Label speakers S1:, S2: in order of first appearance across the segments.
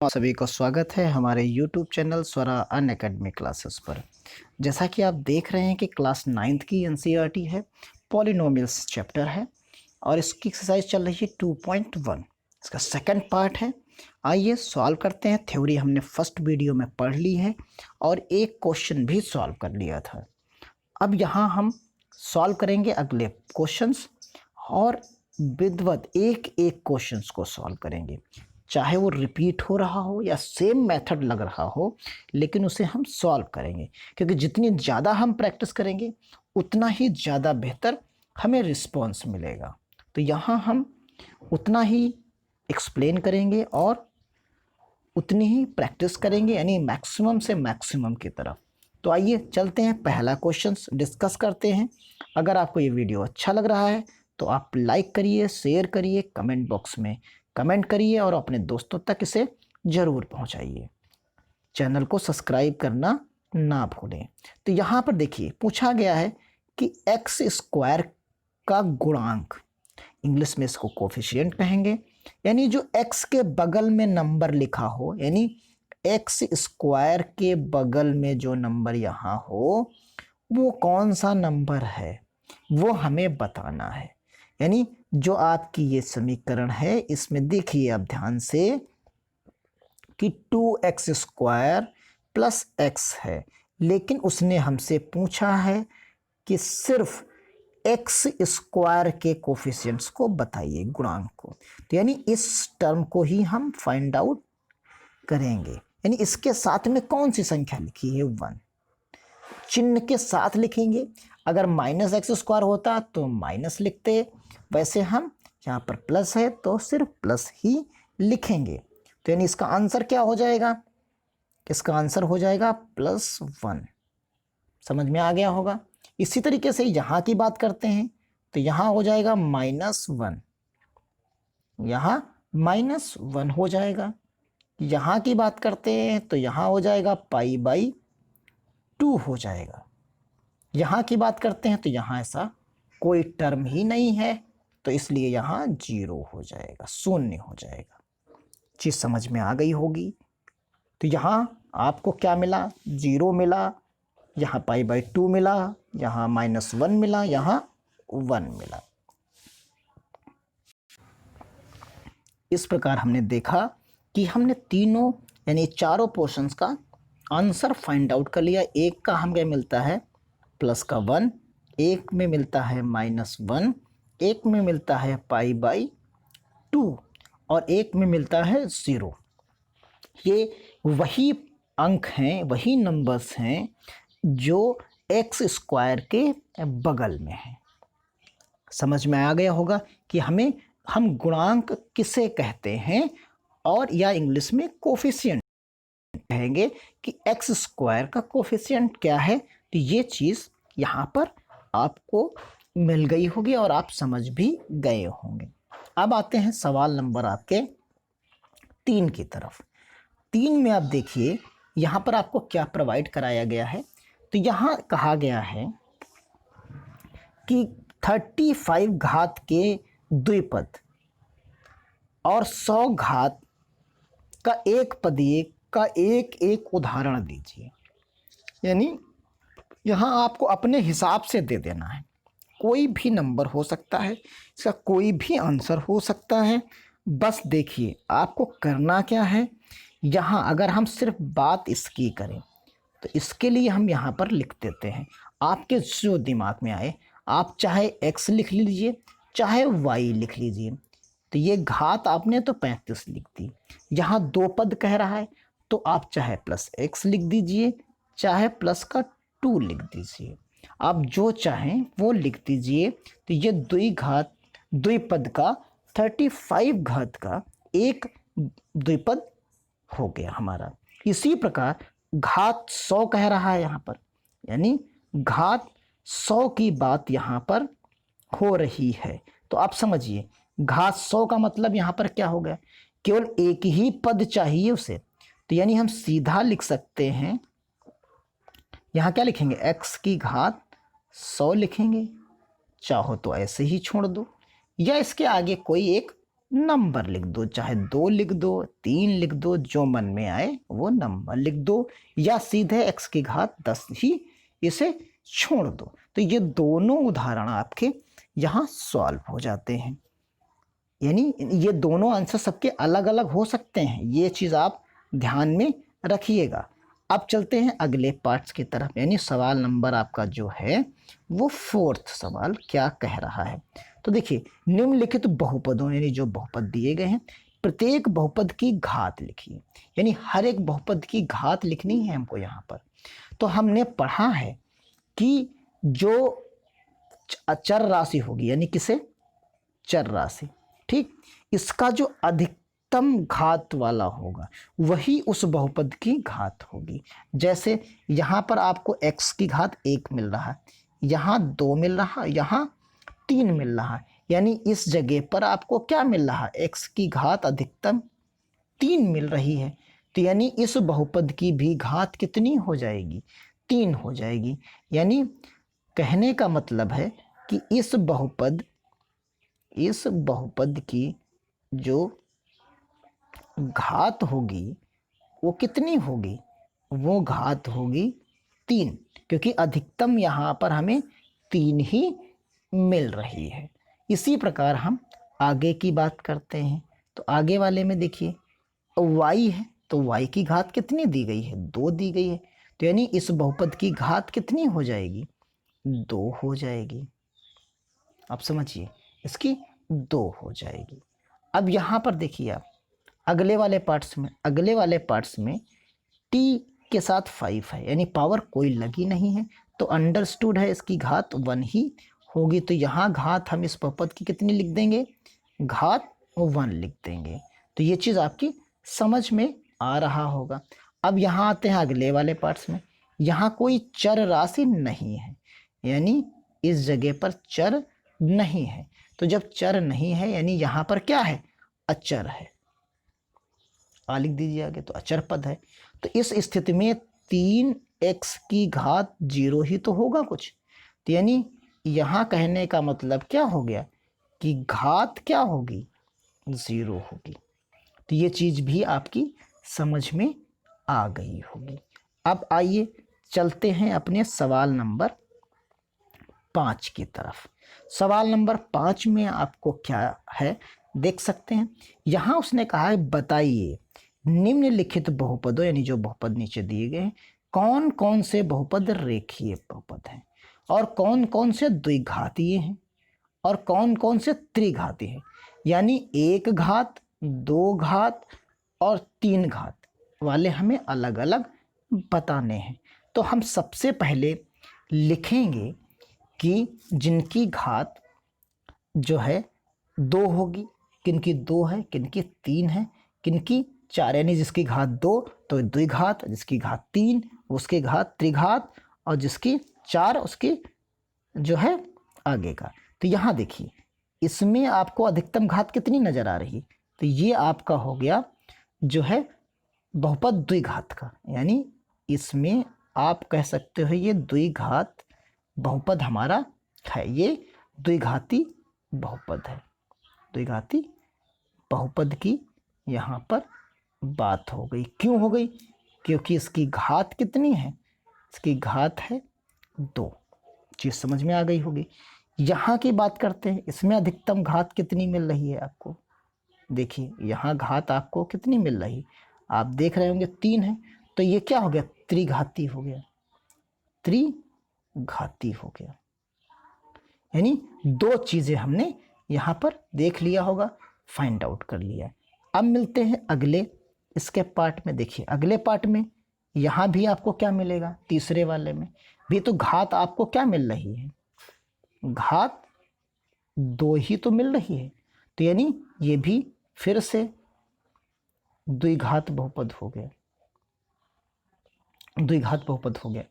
S1: आप सभी को स्वागत है हमारे YouTube चैनल स्वरा अनअकैडमी क्लासेस पर। जैसा कि आप देख रहे हैं कि क्लास 9th की एनसीईआरटी है, पॉलिनोमियल्स चैप्टर है और इसकी एक्सरसाइज चल रही है 2.1। इसका सेकंड पार्ट है। आइए सॉल्व करते हैं। थ्योरी हमने फर्स्ट वीडियो में पढ़ ली है और एक क्वेश्चन भी सॉल्व कर लिया था। अब यहाँ हम सॉल्व करेंगे अगले क्वेश्चंस और विधिवत एक एक क्वेश्चंस को सॉल्व करेंगे, चाहे वो रिपीट हो रहा हो या सेम मेथड लग रहा हो, लेकिन उसे हम सॉल्व करेंगे क्योंकि जितनी ज़्यादा हम प्रैक्टिस करेंगे उतना ही ज़्यादा बेहतर हमें रिस्पॉन्स मिलेगा। तो यहाँ हम उतना ही एक्सप्लेन करेंगे और उतनी ही प्रैक्टिस करेंगे, यानी मैक्सिमम से मैक्सिमम की तरफ। तो आइए चलते हैं, पहला क्वेश्चन डिस्कस करते हैं। अगर आपको ये वीडियो अच्छा लग रहा है तो आप लाइक करिए, शेयर करिए, कमेंट बॉक्स में कमेंट करिए और अपने दोस्तों तक इसे ज़रूर पहुंचाइए। चैनल को सब्सक्राइब करना ना भूलें। तो यहाँ पर देखिए पूछा गया है कि एक्स स्क्वायर का गुणांक, इंग्लिश में इसको कोफिशिएंट कहेंगे, यानी जो एक्स के बगल में नंबर लिखा हो, यानी एक्स स्क्वायर के बगल में जो नंबर यहाँ हो वो कौन सा नंबर है वो हमें बताना है। यानी जो आपकी ये समीकरण है इसमें देखिए आप ध्यान से कि 2x स्क्वायर प्लस x है, लेकिन उसने हमसे पूछा है कि सिर्फ एक्स स्क्वायर के कोफिशिएंट्स को बताइए, गुणांक को। तो यानी इस टर्म को ही हम फाइंड आउट करेंगे। यानी इसके साथ में कौन सी संख्या लिखी है, 1 चिन्ह के साथ लिखेंगे। अगर माइनस एक्स स्क्वायर होता तो माइनस लिखते, वैसे हम यहाँ पर प्लस है तो सिर्फ प्लस ही लिखेंगे। तो यानी इसका आंसर क्या हो जाएगा, इसका आंसर हो जाएगा +1। समझ में आ गया होगा। इसी तरीके से यहाँ की बात करते हैं तो यहाँ हो जाएगा -1, यहाँ -1 हो जाएगा। यहाँ की बात करते हैं तो यहाँ हो जाएगा π/2 हो जाएगा। यहाँ की बात करते हैं तो यहाँ ऐसा कोई टर्म ही नहीं है, तो इसलिए यहाँ 0 हो जाएगा, 0 हो जाएगा। चीज़ समझ में आ गई होगी। तो यहाँ आपको क्या मिला, 0 मिला, यहाँ π/2 मिला, यहाँ -1 मिला, यहाँ 1 मिला। इस प्रकार हमने देखा कि हमने तीनों यानी चारों पोर्शंस का आंसर फाइंड आउट कर लिया। एक का हमें मिलता है +1, एक में मिलता है -1, एक में मिलता है π/2 और एक में मिलता है 0। ये वही अंक हैं, वही नंबर्स हैं जो एक्स स्क्वायर के बगल में है। समझ में आ गया होगा कि हम गुणांक किसे कहते हैं, और या इंग्लिश में कोफिशिएंट कहेंगे कि एक्स स्क्वायर का कोफिशिएंट क्या है। तो ये चीज़ यहाँ पर आपको मिल गई होगी और आप समझ भी गए होंगे। अब आते हैं सवाल नंबर आपके 3 की तरफ। 3 में आप देखिए यहाँ पर आपको क्या प्रोवाइड कराया गया है। तो यहाँ कहा गया है कि 35 घात के द्विपद और 100 घात का एक पदीय का एक एक उदाहरण दीजिए। यानी यहाँ आपको अपने हिसाब से दे देना है, कोई भी नंबर हो सकता है, इसका कोई भी आंसर हो सकता है। बस देखिए आपको करना क्या है। यहाँ अगर हम सिर्फ बात इसकी करें तो इसके लिए हम यहाँ पर लिख देते हैं, आपके जो दिमाग में आए। आप चाहे x लिख लीजिए चाहे y लिख लीजिए। तो ये घात आपने तो 35 लिख दी, यहाँ 2 पद कह रहा है तो आप चाहे +x लिख दीजिए चाहे +2 लिख दीजिए, आप जो चाहें वो लिख दीजिए। तो ये द्विपद का 35 घात का एक द्विपद हो गया हमारा। इसी प्रकार घात 100 कह रहा है यहाँ पर, यानी घात 100 की बात यहाँ पर हो रही है। तो आप समझिए घात 100 का मतलब यहाँ पर क्या हो गया, केवल एक ही पद चाहिए उसे। तो यानी हम सीधा लिख सकते हैं, यहाँ क्या लिखेंगे, x की घात 100 लिखेंगे, चाहो तो ऐसे ही छोड़ दो या इसके आगे कोई एक नंबर लिख दो, चाहे 2 लिख दो, 3 लिख दो, जो मन में आए वो नंबर लिख दो, या सीधे x की घात 10 ही इसे छोड़ दो। तो ये दोनों उदाहरण आपके यहाँ सॉल्व हो जाते हैं। यानी ये दोनों आंसर सबके अलग अलग हो सकते हैं, ये चीज़ आप ध्यान में रखिएगा। अब चलते हैं अगले पार्ट्स की तरफ, यानी सवाल नंबर आपका जो है वो 4th सवाल क्या कह रहा है। तो देखिए, निम्नलिखित बहुपदों यानी जो बहुपद दिए गए हैं, प्रत्येक बहुपद की घात लिखिए। यानी हर एक बहुपद की घात लिखनी है हमको यहाँ पर। तो हमने पढ़ा है कि जो चर राशि होगी, यानी किसे, चर राशि, ठीक, इसका जो अधिकतम घात वाला होगा वही उस बहुपद की घात होगी। जैसे यहाँ पर आपको x की घात 1 मिल रहा है, यहाँ 2 मिल रहा है, यहाँ 3 मिल रहा है, यानी इस जगह पर आपको क्या मिल रहा है, x की घात अधिकतम 3 मिल रही है। तो यानी इस बहुपद की भी घात कितनी हो जाएगी, 3 हो जाएगी। यानी कहने का मतलब है कि इस बहुपद की जो घात होगी वो कितनी होगी, वो घात होगी 3, क्योंकि अधिकतम यहाँ पर हमें 3 ही मिल रही है। इसी प्रकार हम आगे की बात करते हैं। तो आगे वाले में देखिए y है, तो y की घात कितनी दी गई है, 2 दी गई है। तो यानी इस बहुपद की घात कितनी हो जाएगी, 2 हो जाएगी। आप समझिए, इसकी 2 हो जाएगी। अब यहाँ पर देखिए आप अगले वाले पार्ट्स में t के साथ 5 है, यानी पावर कोई लगी नहीं है, तो अंडरस्टूड है इसकी घात 1 ही होगी। तो यहाँ घात हम इस बहुपद की कितनी लिख देंगे, घात 1 लिख देंगे। तो ये चीज़ आपकी समझ में आ रहा होगा। अब यहाँ आते हैं अगले वाले पार्ट्स में। यहाँ कोई चर राशि नहीं है, यानी इस जगह पर चर नहीं है। तो जब चर नहीं है यानी यहाँ पर क्या है, अचर है। आ लिख दीजिए आगे, तो अचर पद है। तो इस स्थिति में 3x की घात 0 ही तो होगा कुछ। तो यानी यहाँ कहने का मतलब क्या हो गया कि घात क्या होगी, 0 होगी। तो ये चीज़ भी आपकी समझ में आ गई होगी। अब आइए चलते हैं अपने सवाल नंबर 5 की तरफ। सवाल नंबर 5 में आपको क्या है देख सकते हैं। यहाँ उसने कहा है बताइए निम्नलिखित बहुपदों, यानी जो बहुपद नीचे दिए गए हैं, कौन कौन से बहुपद रेखीय बहुपद हैं और कौन कौन से द्विघातीय हैं और कौन कौन से त्रिघाती हैं। यानी 1 घात, 2 घात और 3 घात वाले हमें अलग अलग बताने हैं। तो हम सबसे पहले लिखेंगे कि जिनकी घात जो है 2 होगी, किनकी 2 है, किनकी 3 है, किनकी 4, यानी जिसकी घात 2 तो द्विघात, जिसकी घात 3 उसकी घात त्रिघात, और जिसकी 4 उसकी जो है आगे का। तो यहाँ देखिए इसमें आपको अधिकतम घात कितनी नज़र आ रही, तो ये आपका हो गया जो है बहुपद द्विघात का, यानी इसमें आप कह सकते हो ये द्विघात बहुपद हमारा है, ये द्विघाती बहुपद है। द्विघाती बहुपद की यहाँ पर बात हो गई। क्यों हो गई, क्योंकि इसकी घात कितनी है, इसकी घात है 2। चीज़ समझ में आ गई होगी। यहाँ की बात करते हैं, इसमें अधिकतम घात कितनी मिल रही है आपको, देखिए यहाँ घात आपको कितनी मिल रही, आप देख रहे होंगे 3 है। तो ये क्या हो गया, त्रिघाती हो गया, त्रिघाती हो गया। यानी 2 चीज़ें हमने यहाँ पर देख लिया होगा, फाइंड आउट कर लिया। अब मिलते हैं अगले इसके पार्ट में। देखिए अगले पार्ट में यहाँ भी आपको क्या मिलेगा, तीसरे वाले में भी तो घात आपको क्या मिल रही है, घात 2 ही तो मिल रही है। तो यानी ये भी फिर से द्विघात बहुपद हो गया, द्विघात बहुपद हो गया।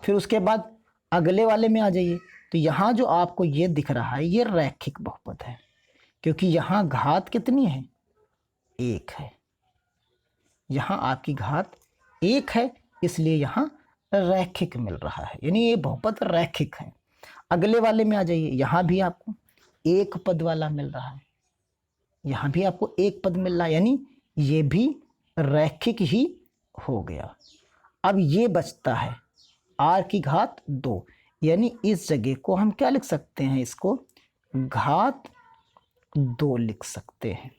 S1: फिर उसके बाद अगले वाले में आ जाइए, तो यहाँ जो आपको ये दिख रहा है ये रैखिक बहुपद है, क्योंकि यहाँ घात कितनी है, 1 है। यहाँ आपकी घात 1 है, इसलिए यहाँ रैखिक मिल रहा है, यानी ये बहुपद रैखिक है। अगले वाले में आ जाइए, यहाँ भी आपको 1 पद वाला मिल रहा है, यहाँ भी आपको एक पद मिल रहा है, यानी ये भी रैखिक ही हो गया। अब ये बचता है r की घात 2, यानी इस जगह को हम क्या लिख सकते हैं, इसको घात 2 लिख सकते हैं।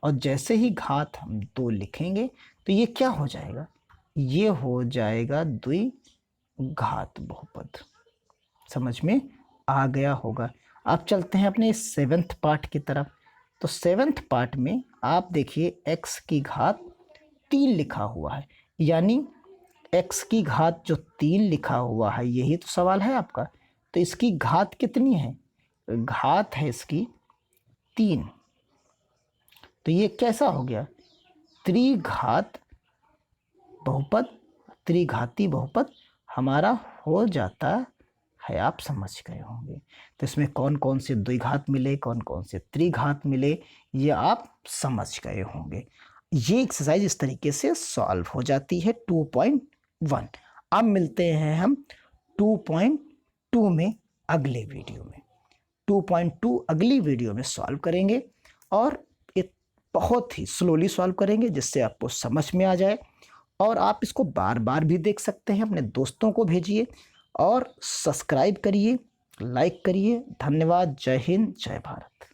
S1: और जैसे ही घात हम 2 लिखेंगे तो ये क्या हो जाएगा, ये हो जाएगा द्विघात बहुपद। समझ में आ गया होगा। अब चलते हैं अपने सेवेंथ पार्ट की तरफ। तो सेवेंथ पार्ट में आप देखिए x की घात 3 लिखा हुआ है, यानी x की घात जो 3 लिखा हुआ है, यही तो सवाल है आपका। तो इसकी घात कितनी है, घात है इसकी 3। तो ये कैसा हो गया, त्रिघात बहुपद, त्रिघाती बहुपद हमारा हो जाता है। आप समझ गए होंगे। तो इसमें कौन कौन से द्विघात मिले, कौन कौन से त्रिघात मिले, ये आप समझ गए होंगे। ये एक्सरसाइज इस तरीके से सॉल्व हो जाती है 2.1। अब मिलते हैं हम 2.2 में अगले वीडियो में। 2.2 अगली वीडियो में सॉल्व करेंगे, और ये बहुत ही स्लोली सॉल्व करेंगे जिससे आपको समझ में आ जाए। और आप इसको बार बार भी देख सकते हैं, अपने दोस्तों को भेजिए और सब्सक्राइब करिए, लाइक करिए। धन्यवाद। जय हिंद, जय भारत।